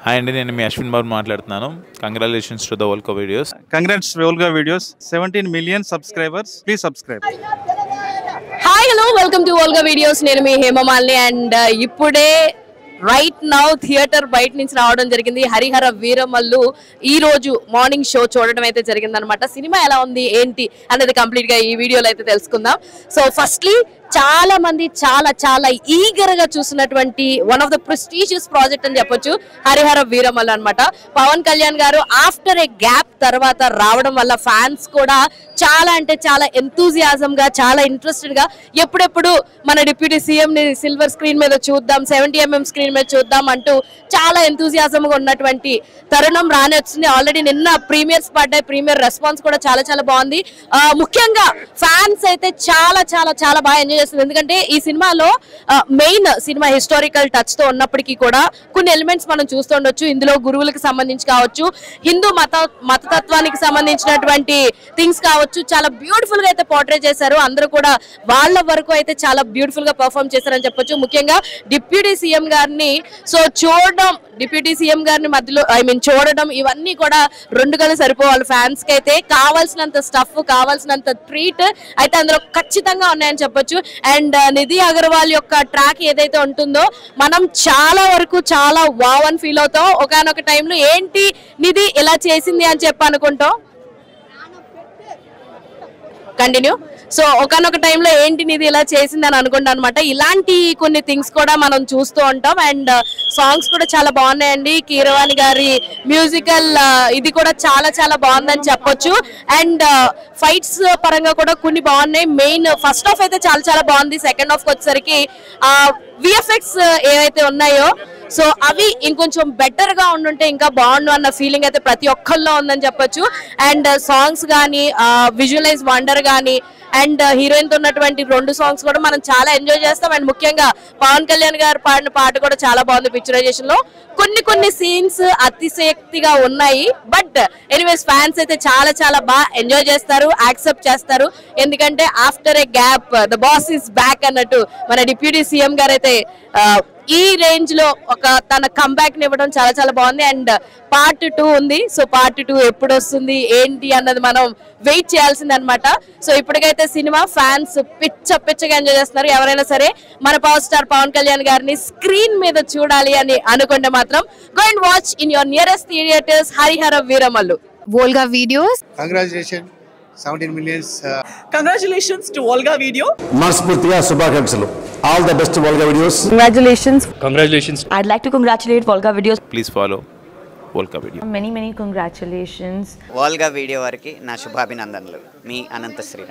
Hi అండి, నేను మీ అశ్విన్ బాబు మాట్లాడుతున్నాను. Congratulations to the వోల్కా videos. Congrats Volga Videos, 17 million subscribers. Please subscribe. Hi hello welcome to Volga videos. నేను మీ Hema Malini and ఇప్పుడే right now theatre బయట నుంచి రావడం జరిగింది. హరిహర వీరమల్లు ఈ రోజు మార్నింగ్ షో చూడడం అయితే జరిగింది అనమాట. సినిమా ఎలా ఉంది ఏంటి అనేది కంప్లీట్ గా ఈ వీడియోలో అయితే తెలుసుకుందాం. సో ఫస్ట్లీ చాలా మంది చాలా చాలా ఈగర్ గా చూసినటువంటి one of the prestigious project అని చెప్పొచ్చు హరిహర వీరమల్లు అనమాట. పవన్ కళ్యాణ్ గారు ఆఫ్టర్ ఏ గ్యాప్ తర్వాత రావడం వల్ల ఫ్యాన్స్ కూడా చాలా అంటే చాలా ఎంతూజియాజం గా చాలా ఇంట్రెస్టెడ్ గా ఎప్పుడెప్పుడు మన డిప్యూటీ సీఎం ని సిల్వర్ స్క్రీన్ మీద చూద్దాం, 70mm స్క్రీన్ మీద చూద్దాం అంటూ చాలా ఎంతూజియాజం గా ఉన్నటువంటి తరుణం రాని వచ్చింది. ఆల్రెడీ నిన్న ప్రీమియర్స్ పడ్డాయి, ప్రీమియర్ రెస్పాన్స్ కూడా చాలా చాలా బాగుంది. ముఖ్యంగా ఫ్యాన్స్ అయితే చాలా చాలా చాలా బాగా ఎంజాయ్ చేస్తుంది. ఎందుకంటే ఈ సినిమాలో మెయిన్ సినిమా హిస్టారికల్ టచ్ తో ఉన్నప్పటికీ కూడా కొన్ని ఎలిమెంట్స్ మనం చూస్తుండొచ్చు. ఇందులో గురువులకు సంబంధించి కావచ్చు, హిందూ మతతత్వానికి సంబంధించినటువంటి థింగ్స్ కావచ్చు, చాలా బ్యూటిఫుల్ గా అయితే పోర్ట్రే చేశారు. అందరూ కూడా వాళ్ళ వరకు అయితే చాలా బ్యూటిఫుల్ గా పర్ఫార్మ్ చేశారని చెప్పొచ్చు. ముఖ్యంగా డిప్యూటీ సీఎం గారిని చూడడం, డిప్యూటీ సీఎం గారిని మధ్యలో చూడడం ఇవన్నీ కూడా రెండు కళ్ళు సరిపోవాలి. ఫ్యాన్స్ కి అయితే కావాల్సినంత స్టఫ్, కావాల్సినంత ట్రీట్ అయితే అందులో ఖచ్చితంగా ఉన్నాయని చెప్పొచ్చు. అండ్ నిధి అగర్వాల్ యొక్క ట్రాక్ ఏదైతే ఉంటుందో మనం చాలా వరకు చాలా వావ్ అని ఫీల్ అవుతాం. ఒకనొక టైంలో ఏంటి నిధి ఇలా చేసింది అని చెప్పి అనుకుంటాం. కంటిన్యూ. సో ఒకనొక టైంలో ఏంటి నిధి ఇలా చేసింది అని అనుకుంటా అనమాట. ఇలాంటి కొన్ని థింగ్స్ కూడా మనం చూస్తూ ఉంటాం. అండ్ సాంగ్స్ కూడా చాలా బాగున్నాయండి. కీరవాణి గారి మ్యూజికల్ ఇది కూడా చాలా చాలా బాగుందని చెప్పొచ్చు. అండ్ ఫైట్స్ పరంగా కూడా కొన్ని బాగున్నాయి. మెయిన్ ఫస్ట్ హాఫ్ అయితే చాలా చాలా బాగుంది. సెకండ్ హాఫ్ వచ్చేసరికి విఎఫ్ఎక్స్ ఏవైతే ఉన్నాయో సో అవి ఇంకొంచెం బెటర్ గా ఉండుంటే ఇంకా బాగుండు అన్న ఫీలింగ్ అయితే ప్రతి ఒక్కళ్ళలో ఉందని చెప్పొచ్చు. అండ్ సాంగ్స్ కానీ, విజువలైజ్ వండర్ కానీ, అండ్ హీరోయిన్ తో ఉన్నటువంటి 2 సాంగ్స్ కూడా మనం చాలా ఎంజాయ్ చేస్తాం. అండ్ ముఖ్యంగా పవన్ కళ్యాణ్ గారు పాడిన పాట కూడా చాలా బాగుంది. పిక్చరైజేషన్ లో కొన్ని సీన్స్ అతిశయక్తిగా ఉన్నాయి. బట్ ఎనీవేస్ ఫ్యాన్స్ అయితే చాలా చాలా బాగా ఎంజాయ్ చేస్తారు, యాక్సెప్ట్ చేస్తారు. ఎందుకంటే after A gap the boss is back అన్నట్టు మన డిప్యూటీ సీఎం గారు అయితే ఈ రేంజ్ లో ఒక తన కంబ్యాక్ ని ఇవ్వడం చాలా చాలా బాగుంది. అండ్ పార్ట్ 2 ఉంది. సో పార్ట్ 2 ఎప్పుడు వస్తుంది ఏంటి అన్నది మనం వెయిట్ చేయాల్సింది అనమాట. సో ఇప్పటికైతే సినిమా ఫ్యాన్స్ పిచ్చగా ఎంజాయ్ చేస్తున్నారు. ఎవరైనా సరే మన పవర్ స్టార్ పవన్ కళ్యాణ్ గారిని స్క్రీన్ మీద చూడాలి అని అనుకుంటే మాత్రం go and watch in your nearest theatres Harihara Veeramallu. Volga Videos. Congratulations, 17 millions. Congratulations to Volga Video. మనస్ఫూర్తిగా శుభాకాంక్షలు. All the best Volga videos. Congratulations. I'd like to congratulate Volga Videos. Please follow వోల్కా video. Many congratulations. Volga video వారికి నా శుభాభినందనలు. మీ అనంత శ్రీరామ్.